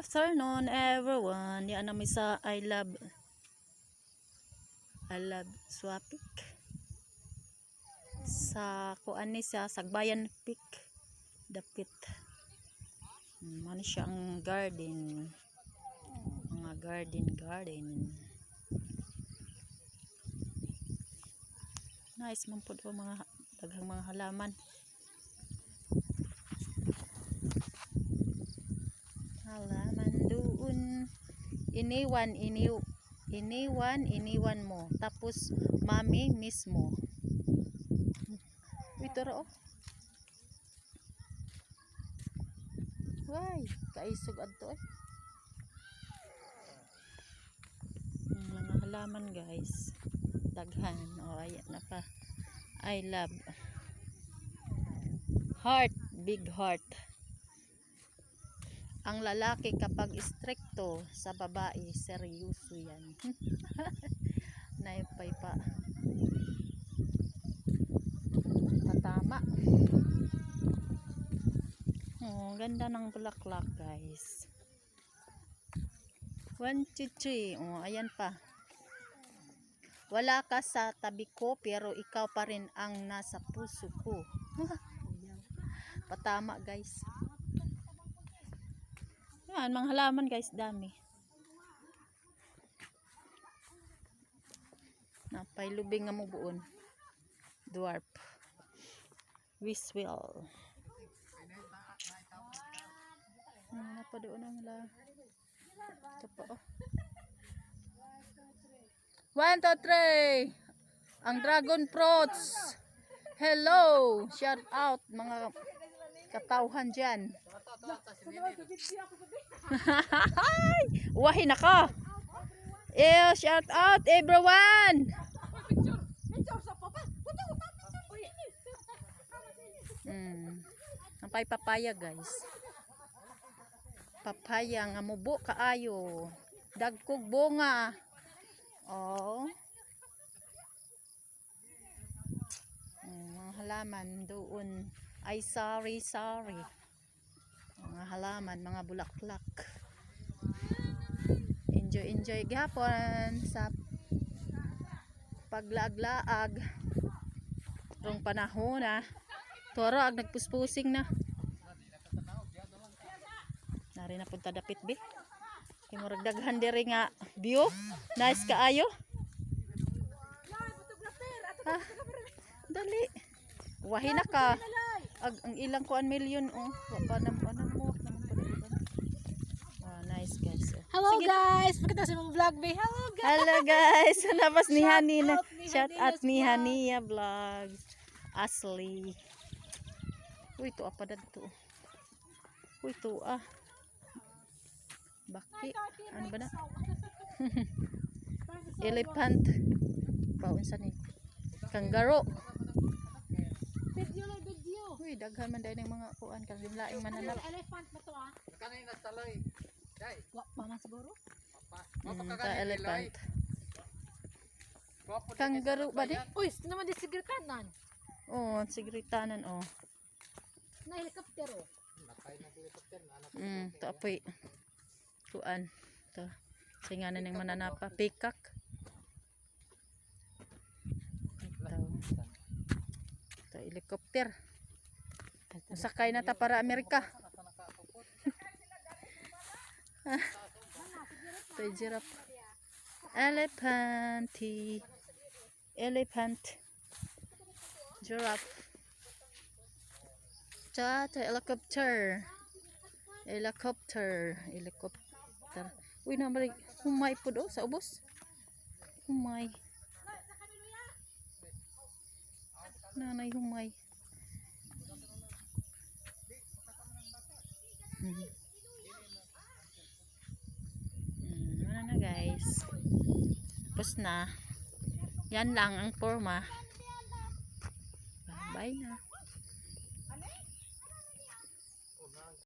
afternoon everyone. Yan namin sa I love Swapik. Sa kuan ni sa Sagbayan Peak. Dapit. Man siya ang garden. Mga garden. Nice man po mga daghang mga halaman. Halaman doon. Iniwan mo. Tapos mami mismo. Ito ro. Why? Kaisog adto eh. Mga halaman guys. Daghan. Oh, ayan na pa. I love. Heart. Big heart. Ang lalaki kapag istrikto sa babae, seryoso yan. Naipay pa. Patama. Oh, ganda ng bulaklak guys. 1, 2, 3. Oh, ayan pa. Wala ka sa tabi ko pero ikaw pa rin ang nasa puso ko. Patama guys. Yan, mga halaman guys, dami. Napay lubing nga mo buon. Dwarf. Wiswell. Ano pa doon ang la. Ito pa oh. 1, 2, 3. Ang dragon fruits. Hello. Shout out mga katauhan dyan. Wahi na ka. Shout out everyone. Napay papaya guys. Papaya nga mubo kaayo. Dagkog bunga. Oh. Mga halaman doon. Ay sorry. Mga halaman, mga bulaklak. Enjoy gihapon sa paglaag-laag. Rong panahon na. Toro ag nagpuspusing na. Nari na punta dapit bi. Kimurag daghan diri nga view. Nice kaayo. Dali. Wahi na ka. Ang ilang kuan million oh. Wa pa na mo. Nice guys. Hello sige guys. Pakita sa mong vlog be. Hello guys. Nabas ni Hani na. Shout out ni Hania Vlogs. Asli. Uy, ito apa dito. Uy, ito Baki. Ano ba na? Elephant. Baon sa ni. Kangaroo. Video. Uy, daghan man dahil ng mga kuan. Kalim laing mananap. Elephant ba to Kanay nagtaloy. Day. Wa pa man siguro. Ta elephant. Kangaroo ba di? Uy, naman di sigritanan. Oh, sigritanan oh. Na helicopter oh. Nakay na helicopter na. To apoy. Kuan. To. Singanan ng mananapa. Peacock. Ito helicopter. Sakay na ta para Amerika. Ito giraffe. Elephant. Giraffe. Helicopter. Uy, nabalik. Humay po do sa ubos. Humay. Nanay humay. Ano na guys. Tapos na. Yan lang ang forma. Bye na.